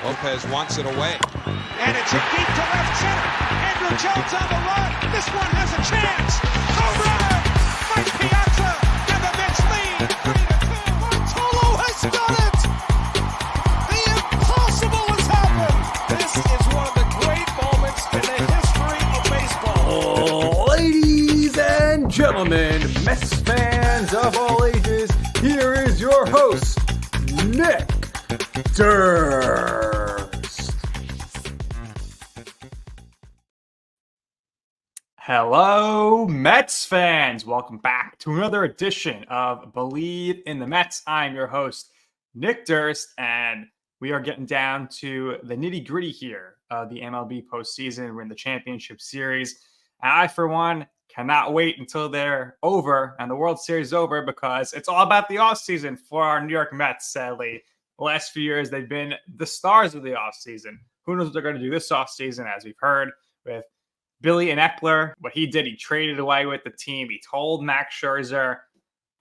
Lopez wants it away. And it's hit deep to left center. Andrew Jones on the run. This one has a chance. Home run! Mike Piazza and the Mets lead 3-2. Bartolo has done it! The impossible has happened! This is one of the great moments in the history of baseball. Ladies and gentlemen, Mets fans of all ages, here is your host, Nick Durst. Hello, Mets fans. Welcome back to another edition of Bleav in the Mets. I'm your host, Nick Durst, and we are getting down to the nitty-gritty here of the MLB postseason. We're in the championship series, and I, for one, cannot wait until they're over and the World Series is over, because it's all about the offseason for our New York Mets, sadly. The last few years, they've been the stars of the offseason. Who knows what they're going to do this offseason, as we've heard with Billy and Eckler. What he did, he traded away with the team. He told Max Scherzer,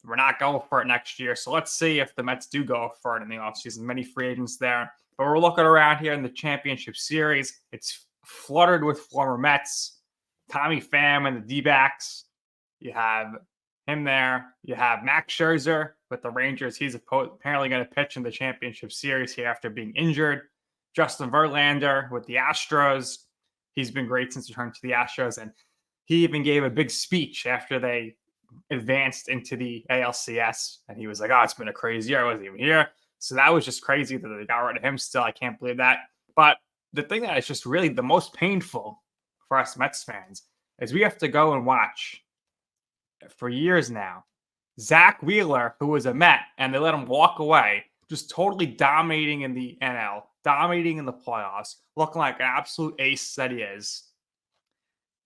we're not going for it next year. So let's see if the Mets do go for it in the offseason. Many free agents there. But we're looking around here in the championship series. It's fluttered with former Mets. Tommy Pham and the D-backs. You have him there. You have Max Scherzer with the Rangers. He's apparently going to pitch in the championship series here after being injured. Justin Verlander with the Astros. He's been great since returning to the Astros, and he even gave a big speech after they advanced into the ALCS, and he was like, oh, it's been a crazy year. I wasn't even here. So that was just crazy that they got rid of him still. I can't believe that. But the thing that is just really the most painful for us Mets fans is we have to go and watch for years now Zack Wheeler, who was a Met, and they let him walk away, just totally dominating in the NL, dominating in the playoffs, looking like an absolute ace that he is.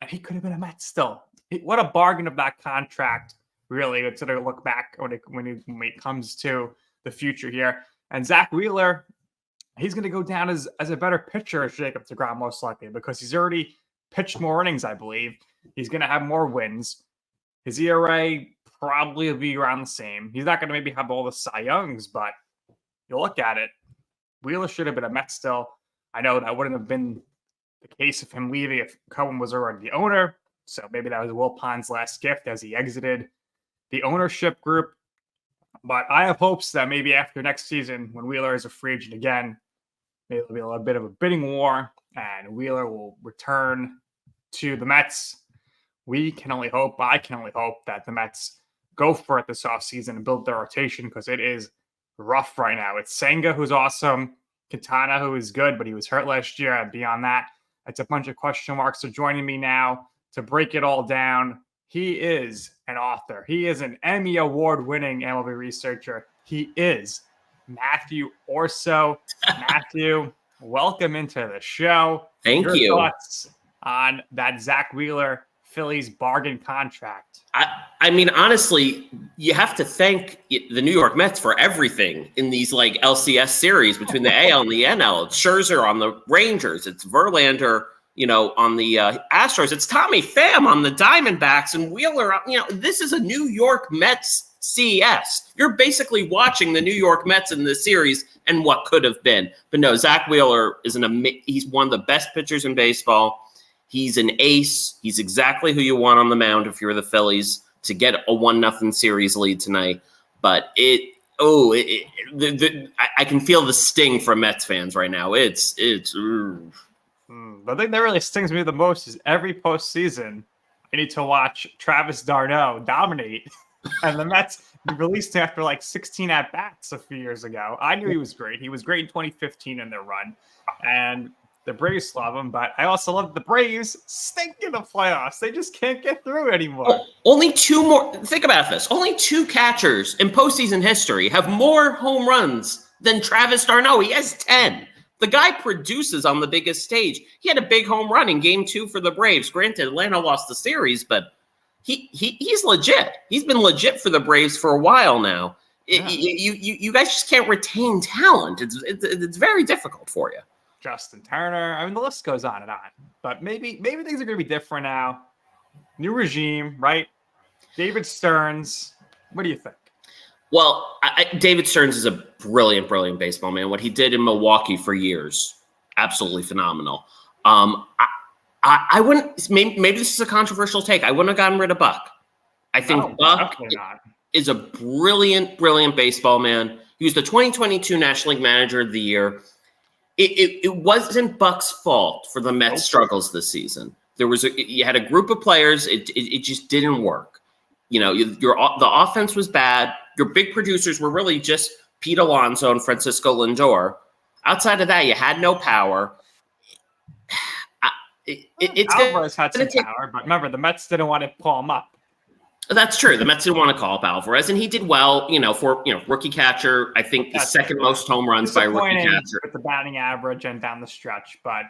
And he could have been a Met still. What a bargain of that contract, really, to look back when it comes to the future here. And Zack Wheeler, he's going to go down as a better pitcher as Jacob deGrom, most likely, because he's already pitched more innings, I believe. He's going to have more wins. His ERA probably will be around the same. He's not going to maybe have all the Cy Youngs, but you look at it, Wheeler should have been a Met still. I know that wouldn't have been the case of him leaving if Cohen was already the owner. So maybe that was Will Pond's last gift as he exited the ownership group. But I have hopes that maybe after next season, when Wheeler is a free agent again, maybe there'll be a little bit of a bidding war and Wheeler will return to the Mets. We can only hope, I can only hope that the Mets go for it this offseason and build their rotation, because it is rough right now. It's Senga, who's awesome, Quintana, who is good, but he was hurt last year. And beyond that, it's a bunch of question marks. So joining me now to break it all down, he is an author. He is an Emmy Award-winning MLB researcher. He is Matthew Orso. Matthew, welcome into the show. Thank you. Your thoughts on that Zack Wheeler Phillies bargain contract? I mean, honestly, you have to thank the New York Mets for everything in these like LCS series between the AL and the NL. It's Scherzer on the Rangers. It's Verlander, on the Astros. It's Tommy Pham on the Diamondbacks, and Wheeler. This is a New York Mets CES. You're basically watching the New York Mets in this series and what could have been. But no, Zack Wheeler is he's one of the best pitchers in baseball. He's an ace. He's exactly who you want on the mound if you're the Phillies to get a 1-0 series lead tonight. But I can feel the sting from Mets fans right now. The thing that really stings me the most is every postseason, I need to watch Travis d'Arnaud dominate. And the Mets released him after like 16 at-bats a few years ago. I knew he was great. He was great in 2015 in their run. And the Braves love him, but I also love the Braves stink in the playoffs. They just can't get through anymore. Only two more. Think about this. Only two catchers in postseason history have more home runs than Travis d'Arnaud. He has 10. The guy produces on the biggest stage. He had a big home run in Game 2 for the Braves. Granted, Atlanta lost the series, but he's legit. He's been legit for the Braves for a while now. Yeah. You guys just can't retain talent. It's very difficult for you. Justin Turner. I mean, the list goes on and on. But maybe things are going to be different now. New regime, right? David Stearns. What do you think? Well, David Stearns is a brilliant, brilliant baseball man. What he did in Milwaukee for years, absolutely phenomenal. I wouldn't. Maybe this is a controversial take. I wouldn't have gotten rid of Buck. I think Buck is a brilliant, brilliant baseball man. He was the 2022 National League Manager of the Year. It wasn't Buck's fault for the Mets' struggles this season. You had a group of players. It just didn't work. You know, the offense was bad. Your big producers were really just Pete Alonso and Francisco Lindor. Outside of that, you had no power. Alvarez had some power, but remember, the Mets didn't want to call him up. That's true. The Mets didn't want to call up Alvarez, and he did well, for rookie catcher. I think the second most home runs by a rookie catcher. With the batting average and down the stretch, but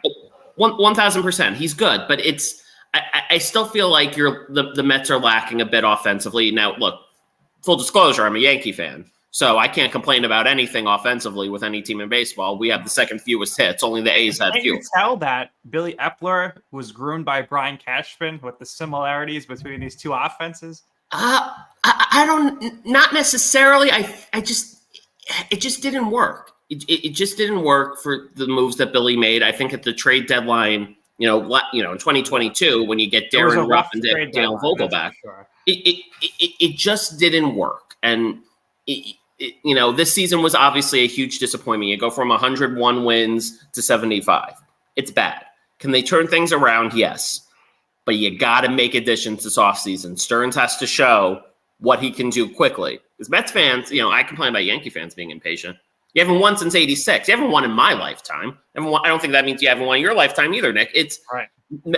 1,000%. He's good, but I still feel like the Mets are lacking a bit offensively. Now, look, full disclosure, I'm a Yankee fan, so I can't complain about anything offensively with any team in baseball. We have the second fewest hits. Only the A's had few. Can you tell that Billy Epler was groomed by Brian Cashman with the similarities between these two offenses? I don't, not necessarily. It just didn't work. It just didn't work for the moves that Billy made. I think at the trade deadline, in 2022, when you get Darren Ruff and Dale Vogelbach, it just didn't work. And this season was obviously a huge disappointment. You go from 101 wins to 75. It's bad. Can they turn things around? Yes. But you got to make additions this offseason. Stearns has to show what he can do quickly. Because Mets fans, I complain about Yankee fans being impatient. You haven't won since 86. You haven't won in my lifetime. I don't think that means you haven't won in your lifetime either, Nick. It's right.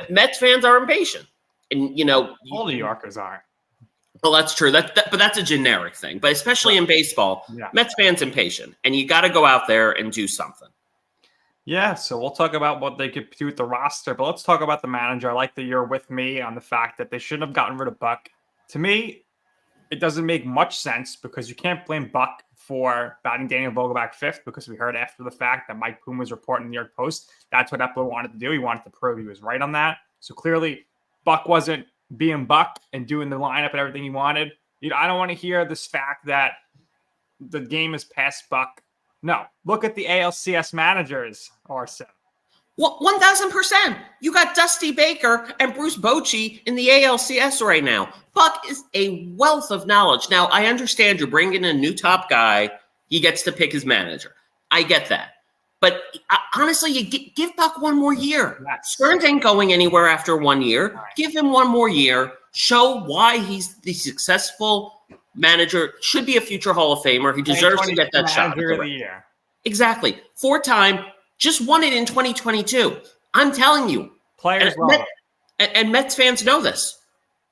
Mets fans are impatient. And, all New Yorkers are. Well, that's true. But that's a generic thing. But especially in baseball, Mets fans impatient. And you got to go out there and do something. Yeah, so we'll talk about what they could do with the roster, but let's talk about the manager. I like that you're with me on the fact that they shouldn't have gotten rid of Buck. To me, it doesn't make much sense because you can't blame Buck for batting Daniel Vogelbach fifth, because we heard after the fact that Mike Poon was reporting in the New York Post. That's what Epler wanted to do. He wanted to prove he was right on that. So clearly, Buck wasn't being Buck and doing the lineup and everything he wanted. I don't want to hear this fact that the game is past Buck. No, look at the ALCS managers, Orso. Well, 1,000%. You got Dusty Baker and Bruce Bochy in the ALCS right now. Buck is a wealth of knowledge. Now, I understand you're bringing in a new top guy. He gets to pick his manager. I get that. But honestly, you give Buck one more year. Stearns ain't going anywhere after 1 year. Right. Give him one more year. Show why he's the successful manager, should be a future Hall of Famer. He deserves to get that shot. Manager of the year. Exactly. 4-time, just won it in 2022. I'm telling you. Players love it. And Mets fans know this.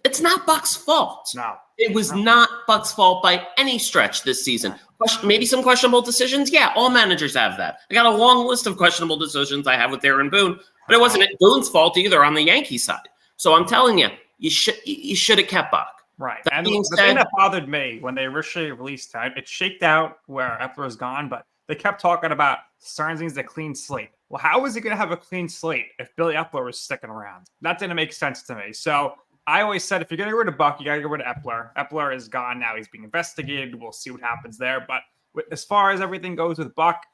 It's not Buck's fault. No. It was not Buck's fault by any stretch this season. Maybe some questionable decisions. Yeah, all managers have that. I got a long list of questionable decisions I have with Aaron Boone, but it wasn't Boone's fault either on the Yankee side. So I'm telling you, you should have kept Buck. Right. And the thing that bothered me when they originally released time, it shaked out where Epler is gone, but they kept talking about Stearns needs a clean slate. Well, how was he going to have a clean slate if Billy Epler was sticking around? That didn't make sense to me. So I always said, if you're going to get rid of Buck, you got to get rid of Epler. Epler is gone now. He's being investigated. We'll see what happens there. But as far as everything goes with Buck,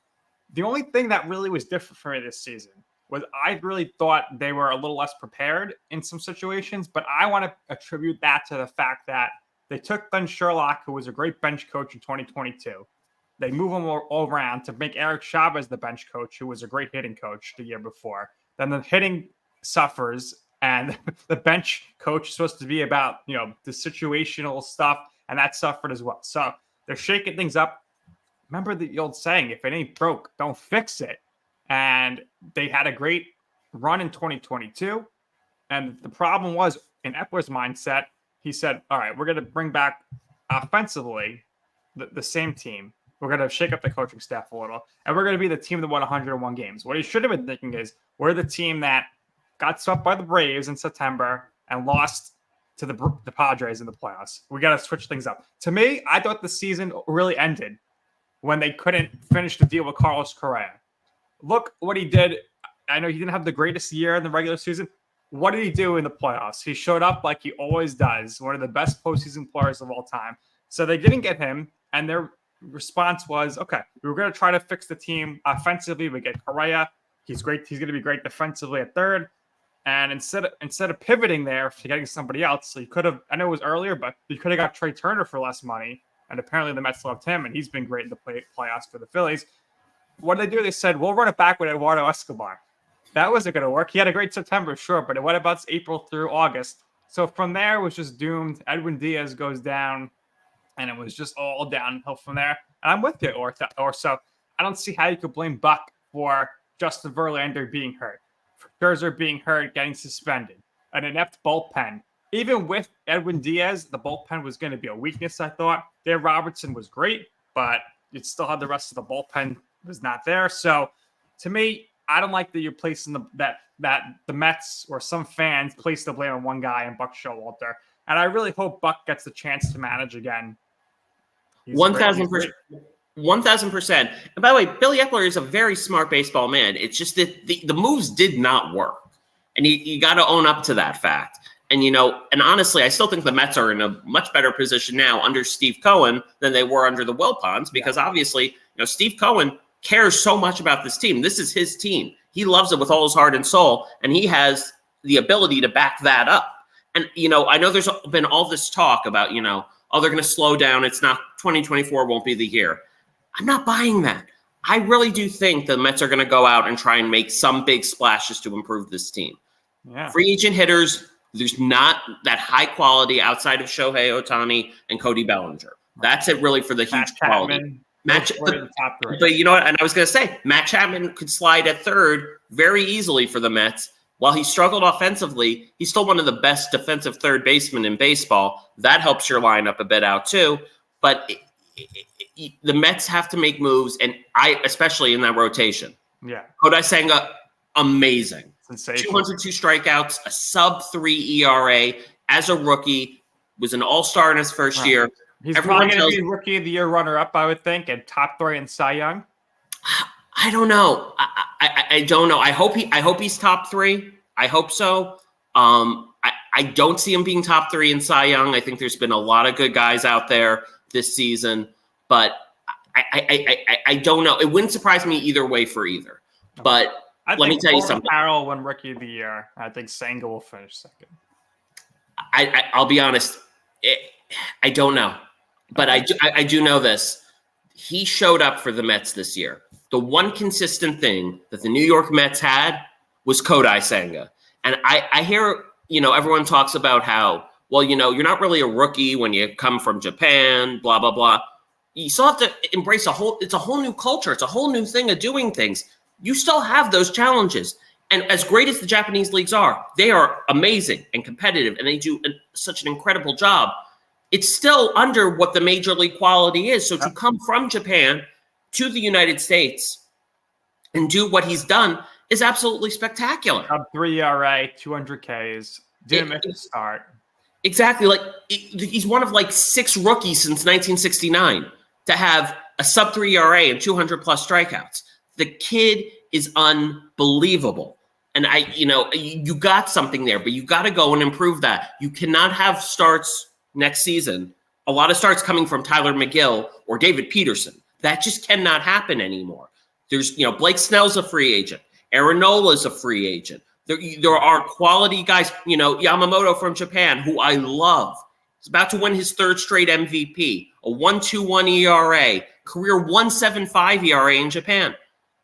the only thing that really was different for me this season was I really thought they were a little less prepared in some situations, but I want to attribute that to the fact that they took Glenn Sherlock, who was a great bench coach in 2022. They move him all around to make Eric Chavez the bench coach, who was a great hitting coach the year before. Then the hitting suffers, and the bench coach is supposed to be about, the situational stuff, and that suffered as well. So they're shaking things up. Remember the old saying, if it ain't broke, don't fix it. And they had a great run in 2022. And the problem was, in Epler's mindset, he said, all right, we're going to bring back offensively the same team. We're going to shake up the coaching staff a little. And we're going to be the team that won 101 games. What he should have been thinking is, we're the team that got swept by the Braves in September and lost to the Padres in the playoffs. We got to switch things up. To me, I thought the season really ended when they couldn't finish the deal with Carlos Correa. Look what he did. I know he didn't have the greatest year in the regular season. What did he do in the playoffs? He showed up like he always does, one of the best postseason players of all time. So they didn't get him. And their response was, okay, we were going to try to fix the team offensively. We get Correa. He's great. He's going to be great defensively at third. And instead of pivoting there to getting somebody else, so you could have, I know it was earlier, but you could have got Trey Turner for less money. And apparently the Mets loved him, and he's been great in the playoffs for the Phillies. What did they do? They said, we'll run it back with Eduardo Escobar. That wasn't going to work. He had a great September, sure, but what about April through August? So from there, it was just doomed. Edwin Diaz goes down, and it was just all downhill from there. And I'm with you, Orso. I don't see how you could blame Buck for Justin Verlander being hurt, for Scherzer being hurt, getting suspended, an inept bullpen. Even with Edwin Diaz, the bullpen was going to be a weakness, I thought. Dave Robertson was great, but it still had the rest of the bullpen was not there. So to me, I don't like that you're placing that the Mets or some fans place the blame on one guy and Buck Showalter. And I really hope Buck gets the chance to manage again. 1,000%. 1,000%. And by the way, Billy Eppler is a very smart baseball man. It's just that the moves did not work. And you got to own up to that fact. And, and honestly, I still think the Mets are in a much better position now under Steve Cohen than they were under the Wilpons, because obviously, Steve Cohen cares so much about this team. This is his team. He loves it with all his heart and soul, and he has the ability to back that up. And, I know there's been all this talk about, they're going to slow down. It's not 2024 won't be the year. I'm not buying that. I really do think the Mets are going to go out and try and make some big splashes to improve this team. Yeah. Free agent hitters, there's not that high quality outside of Shohei Ohtani and Cody Bellinger. That's it really for the huge quality. But you know what? And I was going to say, Matt Chapman could slide at third very easily for the Mets. While he struggled offensively, he's still one of the best defensive third basemen in baseball. That helps your lineup a bit out too. But the Mets have to make moves, and especially in that rotation. Yeah. Kodai Senga, amazing. Sensational. 202 strikeouts, a sub-3 ERA as a rookie, was an all-star in his first year. He's probably going to be Rookie of the Year runner-up, I would think, and top 3 in Cy Young. I don't know. I don't know. I hope he's top 3. I hope so. I don't see him being top 3 in Cy Young. I think there's been a lot of good guys out there this season, but I don't know. It wouldn't surprise me either way for either. But let me tell you something. Carroll won Rookie of the Year. I think Senga will finish second. I'll be honest. I don't know. But I do know this. He showed up for the Mets this year. The one consistent thing that the New York Mets had was Kodai Senga. And I hear, everyone talks about how, well, you're not really a rookie when you come from Japan, blah, blah, blah. You still have to embrace it's a whole new culture. It's a whole new thing of doing things. You still have those challenges. And as great as the Japanese leagues are, they are amazing and competitive, and they do such an incredible job. It's still under what the major league quality is. So to come from Japan to the United States and do what he's done is absolutely spectacular. Sub 3 ERA, 200 Ks, didn't miss a start. Exactly. He's one of 6 rookies since 1969 to have a sub 3 ERA and 200 plus strikeouts. The kid is unbelievable. And you got something there, but you got to go and improve that. You cannot have starts next season, a lot of starts coming from Tyler McGill or David Peterson. That just cannot happen anymore. There's, Blake Snell's a free agent. Aaron Nola's a free agent. There are quality guys, Yamamoto from Japan, who I love. He's about to win his 3rd straight MVP, a 1.21 ERA, career 1.75 ERA in Japan.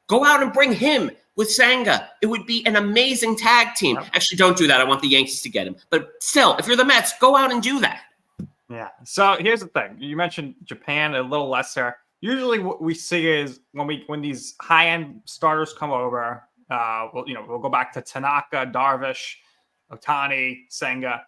Go out and bring him with Senga. It would be an amazing tag team. Actually, don't do that. I want the Yankees to get him. But still, if you're the Mets, go out and do that. Yeah. So here's the thing. You mentioned Japan a little lesser. Usually what we see is when these high-end starters come over, we'll go back to Tanaka, Darvish, Ohtani, Senga.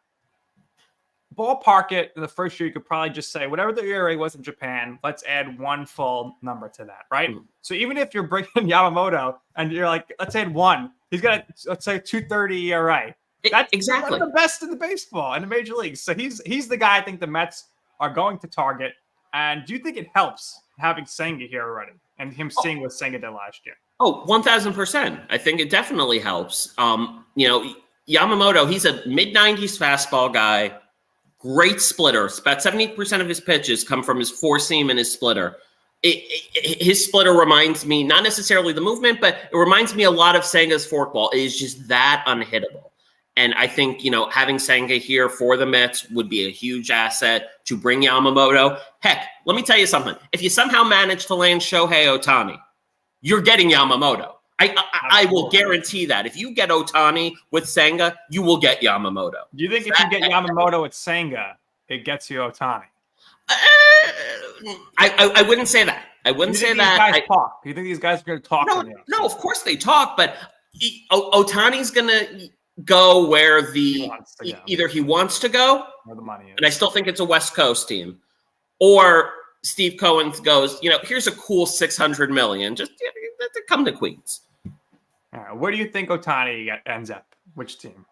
Ballpark it in the first year, you could probably just say whatever the ERA was in Japan, let's add one full number to that, right? Mm-hmm. So even if you're bringing Yamamoto and you're like, let's add 1, he's got, let's say, 2.30 ERA. That's exactly one of the best in the baseball in the major leagues. So he's the guy I think the Mets are going to target. And do you think it helps having Senga here already and him seeing what Senga did last year? Oh, 1,000%. I think it definitely helps. Yamamoto, he's a mid-90s fastball guy, great splitter. About 70% of his pitches come from his four seam and his splitter. His splitter reminds me, not necessarily the movement, but it reminds me a lot of Senga's forkball. It is just that unhittable. And I think, having Senga here for the Mets would be a huge asset to bring Yamamoto. Heck, let me tell you something. If you somehow manage to land Shohei Ohtani, you're getting Yamamoto. I will guarantee that. If you get Ohtani with Senga, you will get Yamamoto. Do you think if you get Yamamoto with Senga, it gets you Ohtani? I wouldn't say that. I wouldn't say that. Talk? Do you think these guys are going to talk? No, of course they talk, but Ohtani's going to go where either he wants to go, or the money is. And I still think it's a West Coast team, or Steve Cohen goes, here's a cool $600 million, just come to Queens. All right, where do you think Ohtani ends up? Which team?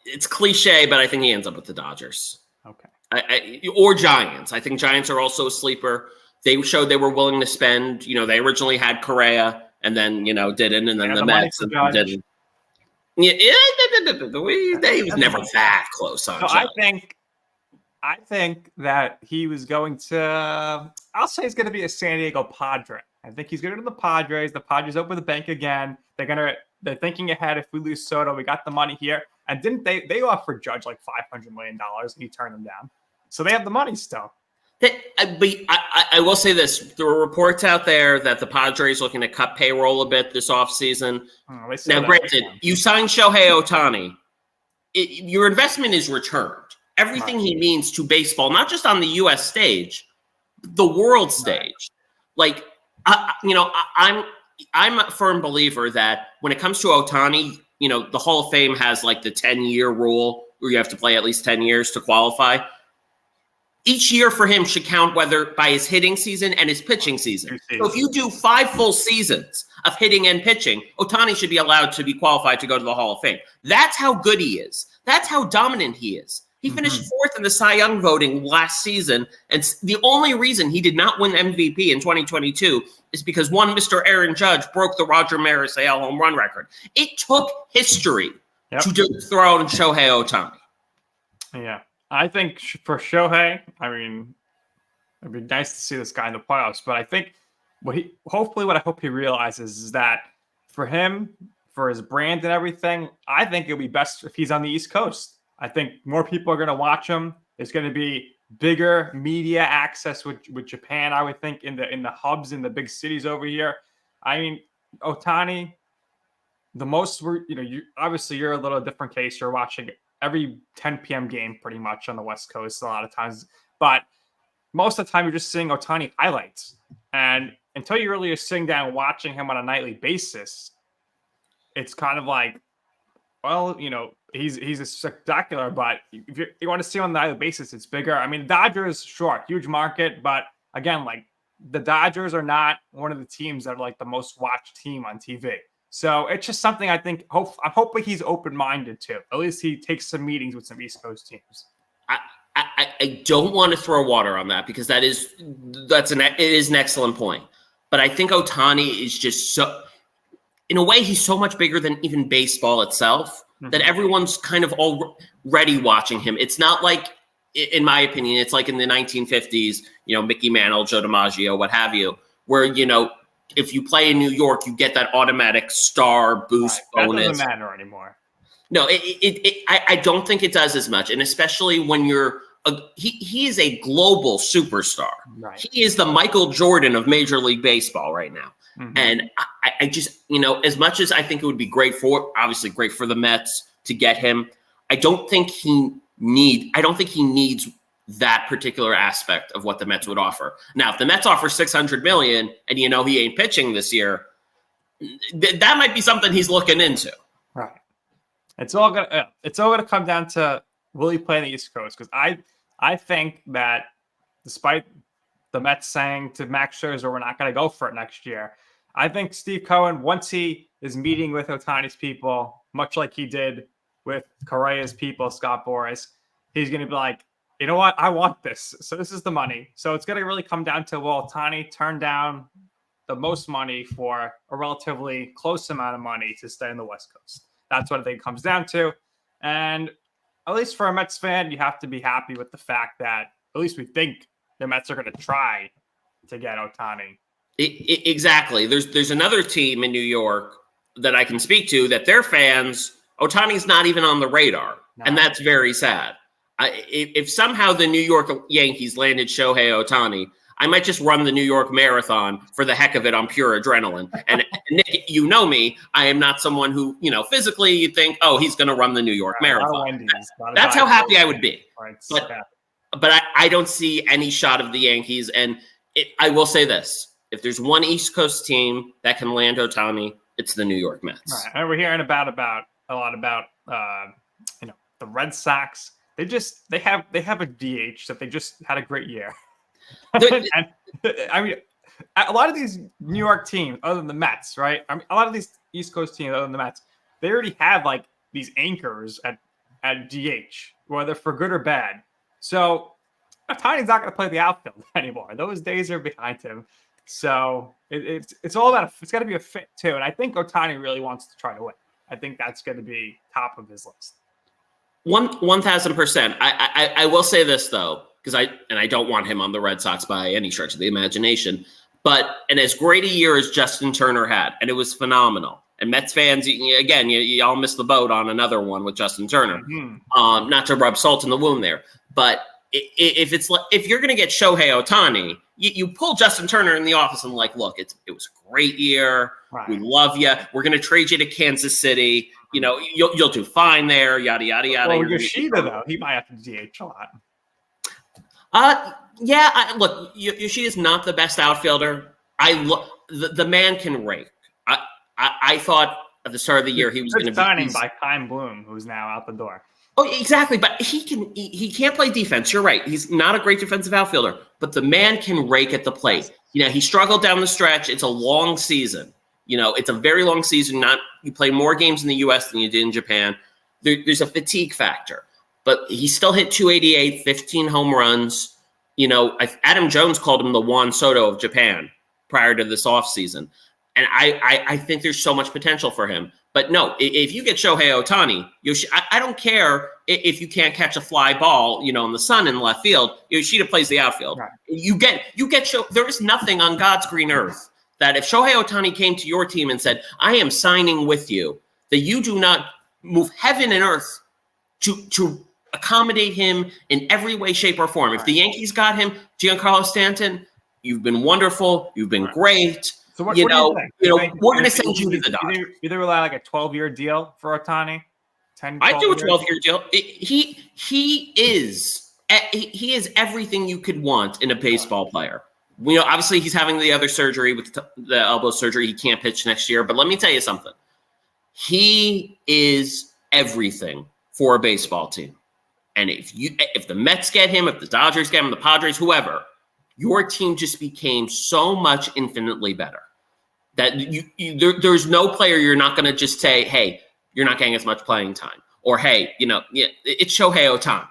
It's cliche, but I think he ends up with the Dodgers. Okay. Or Giants. I think Giants are also a sleeper. They showed they were willing to spend. They originally had Correa and then, didn't. And then the Mets didn't. Yeah, he was never that close on Judge. I think that he was going to, I'll say he's going to be a San Diego Padre. I think he's going to the Padres. The Padres open the bank again. They're thinking ahead. If we lose Soto, we got the money here. And didn't they offered Judge like $500 million and he turned them down. So they have the money still. I will say this. There were reports out there that the Padres looking to cut payroll a bit this offseason. Now, granted, you signed Shohei Ohtani. Your investment is returned. Everything he means to baseball, not just on the U.S. stage, the world stage. Like, I'm a firm believer that when it comes to Ohtani, the Hall of Fame has like the 10-year rule where you have to play at least 10 years to qualify. Each year for him should count whether by his hitting season and his pitching season. So if you do 5 full seasons of hitting and pitching, Ohtani should be allowed to be qualified to go to the Hall of Fame. That's how good he is. That's how dominant he is. He finished 4th in the Cy Young voting last season, and the only reason he did not win MVP in 2022 is because one Mr. Aaron Judge broke the Roger Maris AL home run record. It took history to dethrone Shohei Ohtani. Yeah. I think for Shohei, it'd be nice to see this guy in the playoffs, but I think what I hope he realizes is that for him, for his brand and everything, I think it'll be best if he's on the East Coast. I think more people are going to watch him. There's going to be bigger media access with Japan, I would think, in the hubs in the big cities over here. Ohtani, the most obviously you're a little different case. You're watching every 10 p.m. game pretty much on the West Coast a lot of times. But most of the time you're just seeing Ohtani highlights. And until you really are sitting down watching him on a nightly basis, it's kind of like, well, he's a spectacular, but if you want to see him on a nightly basis, it's bigger. Dodgers, sure, huge market. But again, like the Dodgers are not one of the teams that are like the most watched team on TV. So it's just something I think. I'm hoping he's open-minded to. At least he takes some meetings with some East Coast teams. I don't want to throw water on that because it is an excellent point. But I think Ohtani is just so, in a way, he's so much bigger than even baseball itself that everyone's kind of already watching him. It's not like, in my opinion, it's like in the 1950s, Mickey Mantle, Joe DiMaggio, what have you, where if you play in New York, you get that automatic star boost bonus. That doesn't matter anymore. No, I don't think it does as much. And especially when he is a global superstar. Right. He is the Michael Jordan of Major League Baseball right now. And I just, as much as I think it would be obviously great for the Mets to get him, I don't think he needs that particular aspect of what the Mets would offer. Now, if the Mets offer $600 million and he ain't pitching this year, that might be something he's looking into. Right. It's all gonna come down to will he play in the East Coast? Because I think that despite the Mets saying to Max Scherzer, we're not going to go for it next year, I think Steve Cohen, once he is meeting with Ohtani's people, much like he did with Correa's people, Scott Boras, he's going to be like, you know what? I want this. So this is the money. So it's going to really come down to, will Ohtani turn down the most money for a relatively close amount of money to stay on the West Coast? That's what I think it comes down to. And at least for a Mets fan, you have to be happy with the fact that at least we think the Mets are going to try to get Ohtani. Exactly. There's another team in New York that I can speak to that their fans, Ohtani's not even on the radar. No. And that's very sad. If somehow the New York Yankees landed Shohei Ohtani, I might just run the New York Marathon for the heck of it on pure adrenaline. And Nick, you know me, I am not someone who, physically you think, oh, he's going to run the New York Marathon. That's how happy I would be. But I don't see any shot of the Yankees. And I will say this. If there's one East Coast team that can land Ohtani, it's the New York Mets. Right. And we're hearing a lot about the Red Sox. They have a DH that they just had a great year. And, I mean, a lot of these New York teams, other than the Mets, right? I mean, a lot of these East Coast teams, other than the Mets, they already have like these anchors at DH, whether for good or bad. So Ohtani's not going to play the outfield anymore. Those days are behind him. So it's all about it's got to be a fit too. And I think Ohtani really wants to try to win. I think that's going to be top of his list. 1,000%. I will say this though, because I don't want him on the Red Sox by any stretch of the imagination. And as great a year as Justin Turner had, and it was phenomenal. And Mets fans, again, you all missed the boat on another one with Justin Turner. Mm-hmm. Not to rub salt in the wound there, but if you're going to get Shohei Ohtani, you pull Justin Turner in the office and look, it was a great year. Right. We love you. We're going to trade you to Kansas City. You'll do fine there. Yada yada yada. Well, Yoshida though, he might have to DH a lot. Look, Yoshida's not the best outfielder. The man can rake. I thought at the start of the year he was going to be signing by Kyle Bloom, who's now out the door. Oh, exactly. But he can't play defense. You're right. He's not a great defensive outfielder, but the man can rake at the plate. He struggled down the stretch. It's a long season. It's a very long season. You play more games in the U.S. than you did in Japan. There's a fatigue factor, but he still hit 288, 15 home runs. Adam Jones called him the Juan Soto of Japan prior to this offseason. And I think there's so much potential for him. But no, if you get Shohei Ohtani, I don't care if you can't catch a fly ball, in the sun in left field. Yoshida plays the outfield. Right. You get there is nothing on God's green earth that if Shohei Ohtani came to your team and said, I am signing with you, that you do not move heaven and earth to accommodate him in every way, shape, or form. Right. If the Yankees got him, Giancarlo Stanton, you've been wonderful. You've been great. So what do you think? We're going to send you to the Dodgers. Either rely like a 12-year deal for Ohtani. I do a 12-year deal. He is everything you could want in a baseball player. Obviously he's having the other surgery with the elbow surgery. He can't pitch next year. But let me tell you something. He is everything for a baseball team. And if the Mets get him, if the Dodgers get him, the Padres, whoever, your team just became so much infinitely better that there's no player you're not going to just say, hey, you're not getting as much playing time. Or, hey, it's Shohei Ohtani.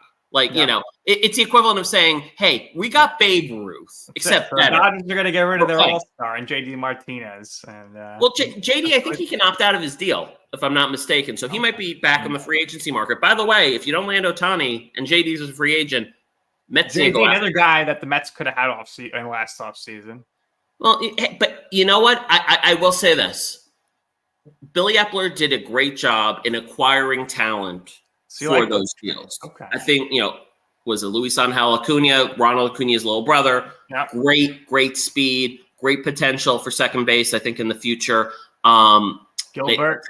It's the equivalent of saying, hey, we got Babe Ruth, except the Dodgers are going to get rid of their all-star and JD Martinez. And JD, I think he can opt out of his deal, if I'm not mistaken. So he might be back on the free agency market. By the way, if you don't land Ohtani and JD's a free agent, Mets another guy that the Mets could have had in last offseason. Well, but you know what? I will say this. Billy Epler did a great job in acquiring talent for those deals. Okay. I think, was it Luis Angel Acuna, Ronald Acuna's little brother? Yep. Great speed, great potential for second base, I think, in the future. Gilbert.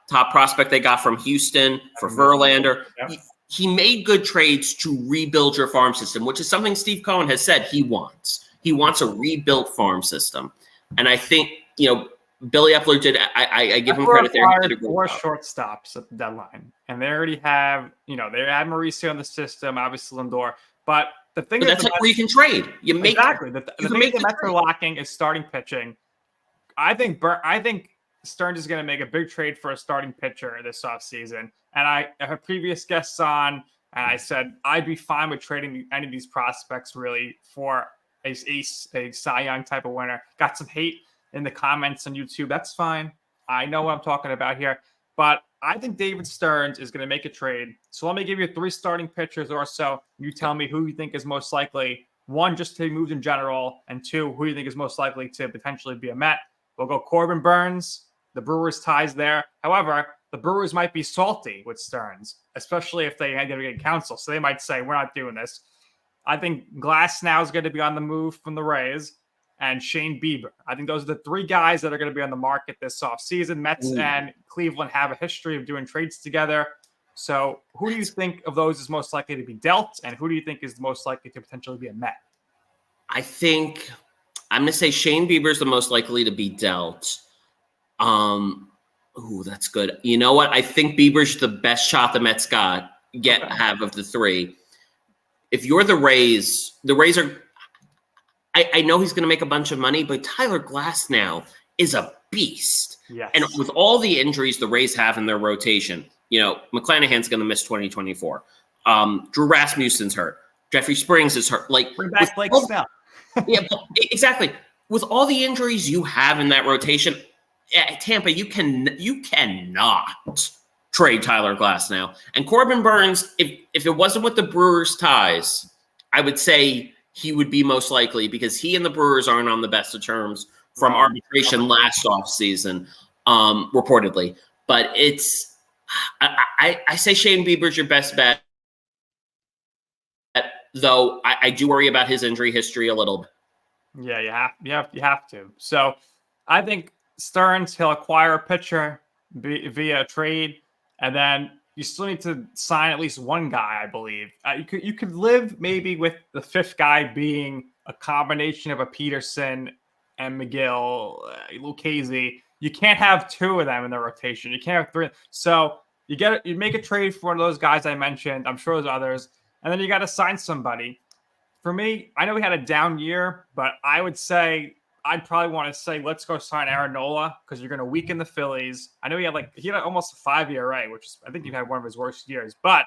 Top prospect they got from Houston for Verlander. Yep. He made good trades to rebuild your farm system, which is something Steve Cohen has said he wants. He wants a rebuilt farm system. And I think, Billy Epler did. I give him credit there. He did a great four job. Shortstops at the deadline. And they already have, they had Mauricio in the system, obviously Lindor. But the thing is, that's where you can trade. Exactly. The thing the Mets are lacking is starting pitching. I think Stearns is going to make a big trade for a starting pitcher this offseason. And I have previous guests on, and I said I'd be fine with trading any of these prospects really for a Cy Young type of winner. Got some hate in the comments on YouTube. That's fine. I know what I'm talking about here. But I think David Stearns is going to make a trade. So let me give you 3 starting pitchers or so. You tell me who you think is most likely. 1, just to be moved in general. And 2, who you think is most likely to potentially be a Met. We'll go Corbin Burns. The Brewers ties there. However, the Brewers might be salty with Stearns, especially if they had to get Counsell. So they might say, we're not doing this. I think Glass now is going to be on the move from the Rays, and Shane Bieber. I think those are the 3 guys that are going to be on the market this offseason. Mets and Cleveland have a history of doing trades together. So who do you think of those is most likely to be dealt, and who do you think is most likely to potentially be a Met? I think I'm going to say Shane Bieber is the most likely to be dealt. That's good. You know what? I think Bieber's the best shot the Mets have of the 3. If you're the Rays are. I know he's going to make a bunch of money, but Tyler Glass now is a beast. Yes. And with all the injuries the Rays have in their rotation, McClanahan's going to miss 2024. Drew Rasmussen's hurt. Jeffrey Springs is hurt. Bring back Blake Snell. Yeah, exactly. With all the injuries you have in that rotation, at Tampa, you cannot trade Tyler Glass now. And Corbin Burns, if it wasn't with the Brewers' ties, I would say he would be most likely, because he and the Brewers aren't on the best of terms from arbitration last offseason, reportedly. But I say Shane Bieber's your best bet, though I do worry about his injury history a little bit. Yeah, you have to. So I think Stearns, he'll acquire a pitcher via trade, and then you still need to sign at least 1 guy, I believe. You could live maybe with the 5th guy being a combination of a Peterson and McGill, Lucchesi. You can't have 2 of them in the rotation. You can't have 3. So you make a trade for one of those guys I mentioned. I'm sure there's others. And then you got to sign somebody. For me, I know we had a down year, but I'd probably want to say, let's go sign Aaron Nola, because you're going to weaken the Phillies. I know he had almost a 5 ERA, which is, I think he had one of his worst years, but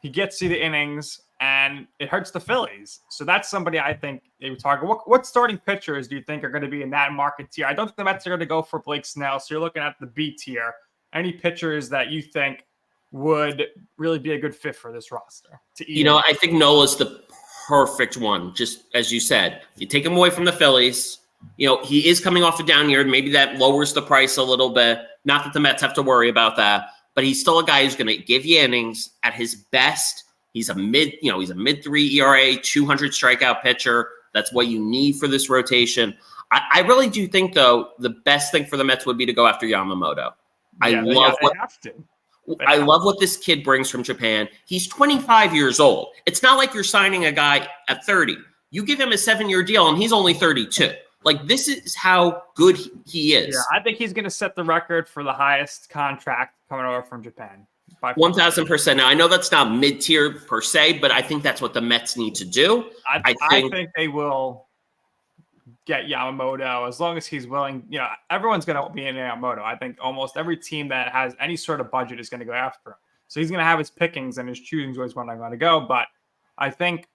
he gets you the innings and it hurts the Phillies. So that's somebody I think they would target. What starting pitchers do you think are going to be in that market tier? I don't think the Mets are going to go for Blake Snell. So you're looking at the B tier. Any pitchers that you think would really be a good fit for this roster? I think Nola's the perfect one. Just as you said, you take him away from the Phillies. He is coming off a down year. Maybe that lowers the price a little bit. Not that the Mets have to worry about that, but he's still a guy who's going to give you innings at his best. He's a mid 3 ERA, 200 strikeout pitcher. That's what you need for this rotation. I really do think, though, the best thing for the Mets would be to go after Yamamoto. I love what this kid brings from Japan. He's 25 years old. It's not like you're signing a guy at 30. You give him a 7-year deal, and he's only 32. This is how good he is. Yeah, I think he's going to set the record for the highest contract coming over from Japan. 1,000%. Now, I know that's not mid-tier per se, but I think that's what the Mets need to do. I think they will get Yamamoto as long as he's willing. Everyone's going to be in Yamamoto. I think almost every team that has any sort of budget is going to go after him. So he's going to have his pickings and his choosing where he's going to go. But I think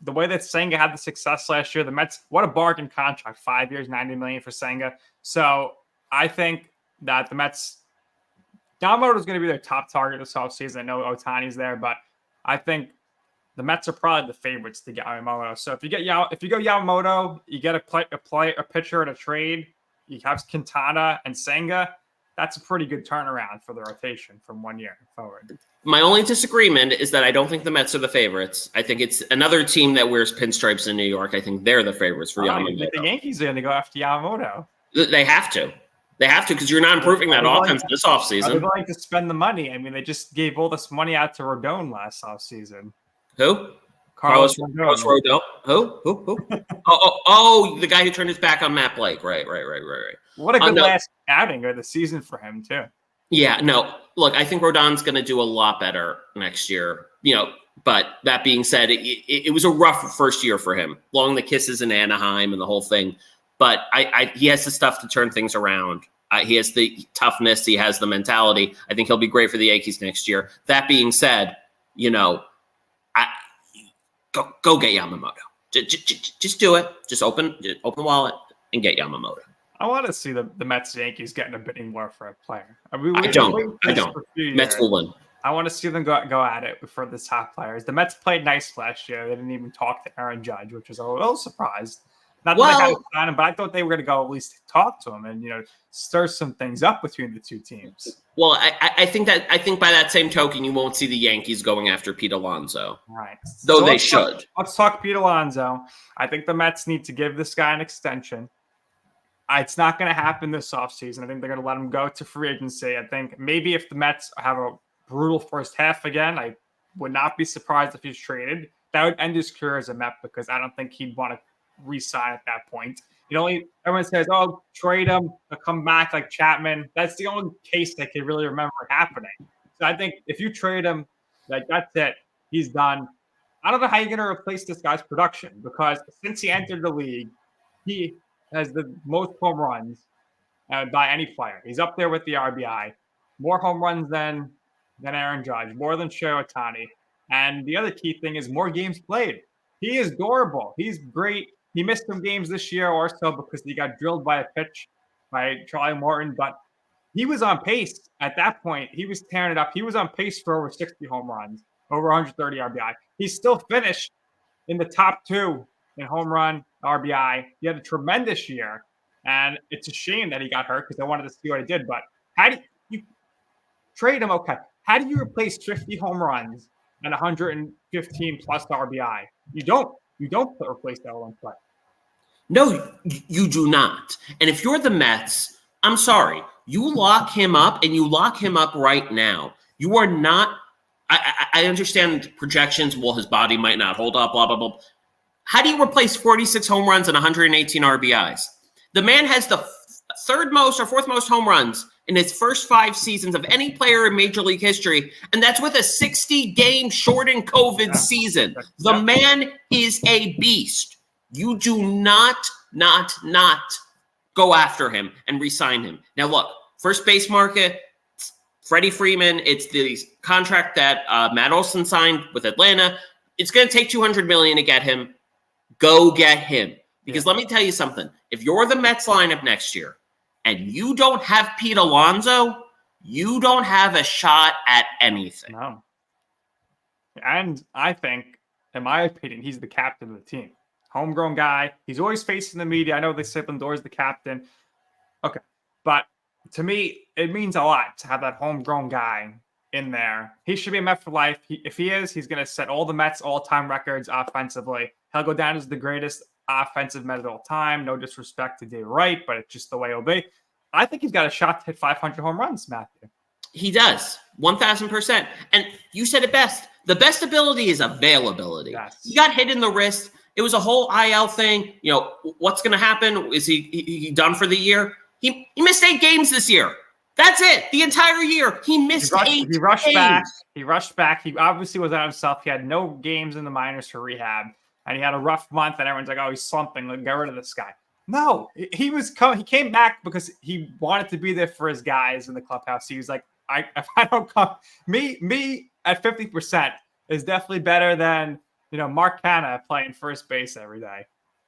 the way that Senga had the success last year, the Mets, what a bargain contract, 5 years, $90 million for Senga. So I think that the Mets, Yamamoto is going to be their top target this offseason. I know Ohtani's there, but I think the Mets are probably the favorites to get Yamamoto. So if you go Yamamoto, you get a pitcher at a trade. You have Quintana and Senga. That's a pretty good turnaround for the rotation from 1 year forward. My only disagreement is that I don't think the Mets are the favorites. I think it's another team that wears pinstripes in New York. I think they're the favorites for Yamamoto. The Yankees are going to go after Yamamoto. They have to. Because you're not improving that offense this offseason. They're going to spend the money. I mean, they just gave all this money out to Rodon last offseason. Who? Carlos Rodon. Who? Oh, the guy who turned his back on Matt Blake. Right. What a good last outing of the season for him, too. Yeah, no. Look, I think Rodon's going to do a lot better next year. But that being said, it was a rough first year for him. Blowing the kisses in Anaheim and the whole thing. But he has the stuff to turn things around. He has the toughness. He has the mentality. I think he'll be great for the Yankees next year. That being said, go get Yamamoto. Just do it. Just open the wallet and get Yamamoto. I want to see the Mets Yankees getting a bidding war for a player. I mean, I don't. Mets will win. I want to see them go at it for the top players. The Mets played nice last year. They didn't even talk to Aaron Judge, which was a little surprised. Not that I had to sign him, but I thought they were going to go at least talk to him and stir some things up between the two teams. Well, I think by that same token, you won't see the Yankees going after Pete Alonso. Right. Though they should. Let's talk Pete Alonso. I think the Mets need to give this guy an extension. It's not going to happen this offseason. I think they're going to let him go to free agency. I think maybe if the Mets have a brutal first half again, I would not be surprised if he's traded. That would end his career as a Met because I don't think he'd want to re-sign at that point. Everyone says, "Oh, trade him, he'll come back like Chapman." That's the only case they can really remember happening. So I think if you trade him, that's it. He's done. I don't know how you're going to replace this guy's production because since he entered the league, he has the most home runs by any player. He's up there with the RBI. More home runs than Aaron Judge, more than Shohei Ohtani. And the other key thing is more games played. He is durable. He's great. He missed some games this year also because he got drilled by a pitch by Charlie Morton. But he was on pace at that point. He was tearing it up. He was on pace for over 60 home runs, over 130 RBI. He still finished in the top 2 in home run, RBI. He had a tremendous year. And it's a shame that he got hurt because I wanted to see what he did. But how do you trade him? Okay. How do you replace 50 home runs and 115 plus RBI? You don't replace that one play. No, you do not. And if you're the Mets, I'm sorry. You lock him up and you lock him up right now. You are not – I understand projections. Well, his body might not hold up, blah, blah, blah. How do you replace 46 home runs and 118 RBIs? The man has the third most or fourth most home runs in his first 5 seasons of any player in Major League history, and that's with a 60-game shortened COVID season. The man is a beast. You do not go after him and re-sign him. Now, look, first base market, Freddie Freeman, it's the contract that Matt Olson signed with Atlanta. It's going to take $200 million to get him. Go get him. Because let me tell you something. If you're the Mets lineup next year and you don't have Pete Alonso, you don't have a shot at anything. No. And I think, in my opinion, he's the captain of the team. Homegrown guy. He's always facing the media. I know they say Lindor's the captain. Okay. But to me, it means a lot to have that homegrown guy in there. He should be a Met for life. If he is, he's going to set all the Mets all-time records offensively. He'll go down as the greatest offensive Met of all time. No disrespect to Dave Wright, but it's just the way it'll be. I think he's got a shot to hit 500 home runs, Matthew. He does, 1,000%. And you said it best. The best ability is availability. Yes. He got hit in the wrist. It was a whole IL thing. What's going to happen? Is he done for the year? He missed 8 games this year. That's it. The entire year. He missed 8 games. He rushed back. He rushed back. He obviously was on himself. He had no games in the minors for rehab. And he had a rough month, and everyone's like, "Oh, he's slumping. Get rid of this guy." No, he came back because he wanted to be there for his guys in the clubhouse. He was like, "If I don't come, me at 50% is definitely better than Mark Canha playing first base every day."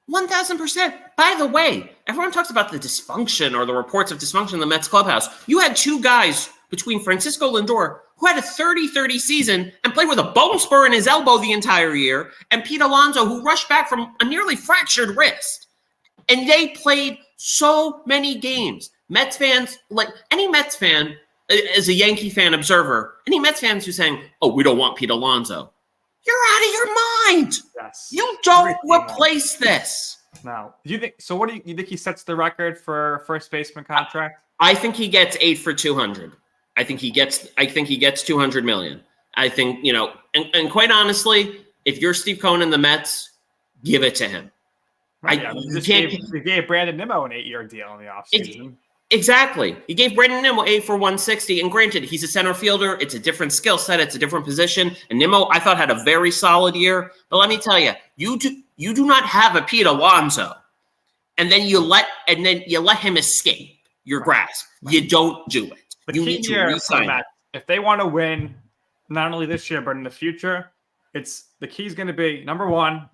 1,000%. By the way, everyone talks about the dysfunction or the reports of dysfunction in the Mets clubhouse. You had 2 guys between Francisco Lindor, who had a 30-30 season and played with a bone spur in his elbow the entire year, and Pete Alonso, who rushed back from a nearly fractured wrist. And they played so many games. Mets fans, like any Mets fan, as a Yankee fan observer, any Mets fans who's saying, "Oh, we don't want Pete Alonso," you're out of your mind. Yes. You don't replace this. No. Do you think so? What do you think he sets the record for first baseman contract? I think he gets 8 for 200. I think he gets 200 million. I think, and quite honestly, if you're Steve Cohen and the Mets, give it to him. Right, you gave Brandon Nimmo an 8-year deal in the offseason. Exactly. He gave Brandon Nimmo 8 for 160. And granted, he's a center fielder. It's a different skill set. It's a different position. And Nimmo, I thought, had a very solid year. But let me tell you, you do not have a Pete Alonso. And then you let him escape your grasp. You don't do it. You need to re-sign him. If they want to win, not only this year, but in the future, the key's going to be, number 1,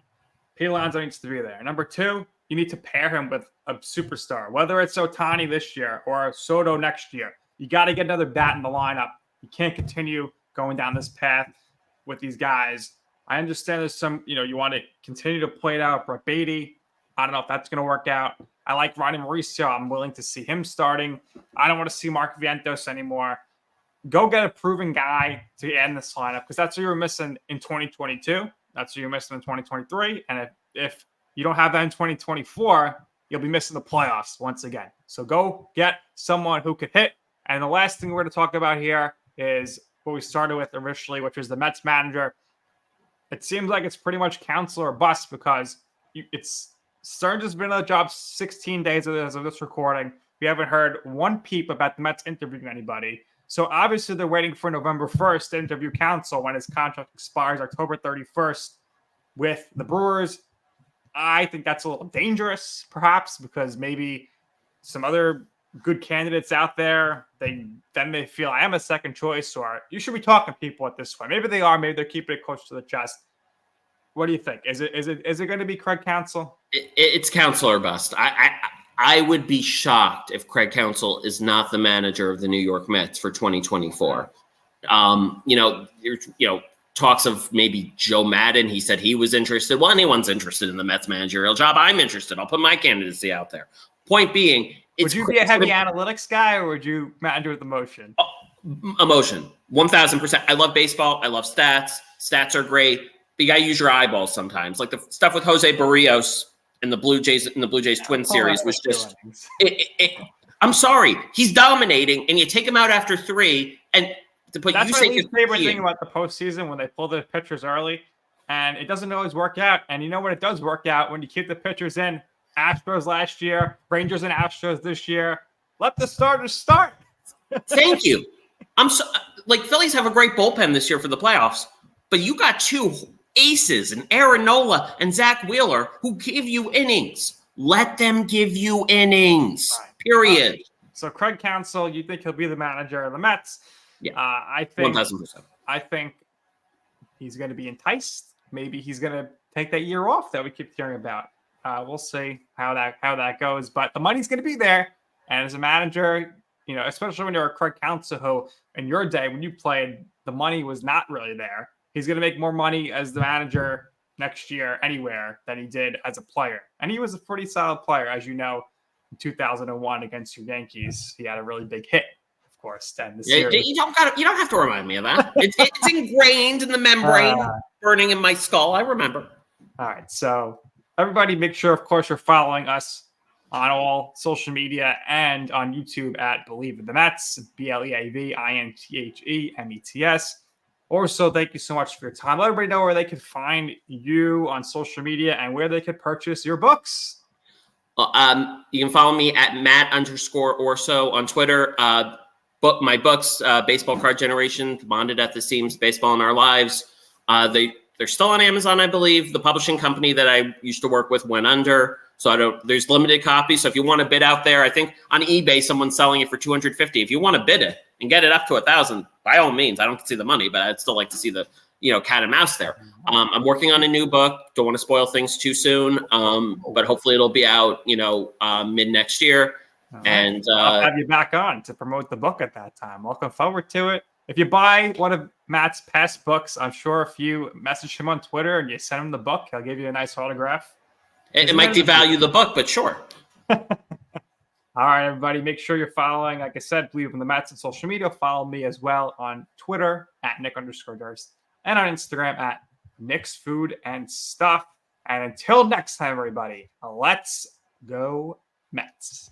Pete Alonso needs to be there. Number 2, you need to pair him with a superstar, whether it's Ohtani this year or Soto next year. You got to get another bat in the lineup. You can't continue going down this path with these guys. I understand there's some, you want to continue to play it out. Brett Beatty, I don't know if that's going to work out. I like Ronnie Mauricio. I'm willing to see him starting. I don't want to see Mark Vientos anymore. Go get a proven guy to end this lineup because that's what you were missing in 2022. That's what you're missing in 2023. And if you don't have that in 2024, you'll be missing the playoffs once again. So go get someone who could hit. And the last thing we're going to talk about here is what we started with initially, which was the Mets manager. It seems like it's pretty much Counsell or bust because Stearns has been on the job 16 days as of this recording. We haven't heard one peep about the Mets interviewing anybody. So obviously they're waiting for November 1st to interview Counsell when his contract expires October 31st with the Brewers. I think that's a little dangerous, perhaps, because maybe some other good candidates out there, they feel I am a second choice, or you should be talking to people at this point. Maybe they are, maybe they're keeping it close to the chest. What do you think? Is it going to be Craig Counsell? It's Counsell or bust. I would be shocked if Craig Counsell is not the manager of the New York Mets for 2024. Talks of maybe Joe Madden. He said he was interested. Well, anyone's interested in the Mets managerial job. I'm interested. I'll put my candidacy out there. Point being, would you be a heavy analytics guy, or would you manage with emotion? Emotion, 1,000%. I love baseball. I love stats. Stats are great, but you got to use your eyeballs sometimes. Like the stuff with Jose Barrios in the Blue Jays Twin series was just. I'm sorry, he's dominating, and you take him out after 3, and that's my least favorite thing about the postseason when they pull the pitchers early, and it doesn't always work out. And you know what? It does work out when you keep the pitchers in. Astros last year, Rangers and Astros this year. Let the starters start. Thank you. Phillies have a great bullpen this year for the playoffs, but you got 2 aces and Aaron Nola and Zack Wheeler who give you innings. Let them give you innings. Period. Right. So Craig Counsell, you think he'll be the manager of the Mets? Yeah, I think 1,000%. I think he's going to be enticed. Maybe he's going to take that year off that we keep hearing about. We'll see how that goes, but the money's going to be there. And as a manager, especially when you're a Craig Counsell, who in your day when you played, the money was not really there. He's going to make more money as the manager next year anywhere than he did as a player. And he was a pretty solid player, as you know, in 2001 against your Yankees. He had a really big hit, of course. You don't have to remind me of that. It's ingrained in the membrane, burning in my skull. I remember. All right, so. Everybody, make sure, of course, you're following us on all social media and on YouTube at Bleav in the Mets, Bleavinthemets. Orso, thank you so much for your time. Let everybody know where they can find you on social media and where they could purchase your books. You can follow me at Matt_Orso on Twitter. My books, Baseball Card Generation, Bonded at the Seams, Baseball in Our Lives. They're still on Amazon, I believe. The publishing company that I used to work with went under, so there's limited copies. So if you want to bid out there, I think on eBay someone's selling it for $250. If you want to bid it and get it up to $1,000, by all means. I don't see the money, but I'd still like to see the cat and mouse there. I'm working on a new book. Don't want to spoil things too soon, but hopefully it'll be out mid next year. Right. And I'll have you back on to promote the book at that time. Looking forward to it. If you buy one of Matt's past books, I'm sure if you message him on Twitter and you send him the book, he'll give you a nice autograph. It might devalue the book, but sure. All right, everybody, make sure you're following. Like I said, Bleav in the Mets on social media. Follow me as well on Twitter at Nick_Durst and on Instagram at Nick's Food and Stuff. And until next time, everybody, let's go Mets.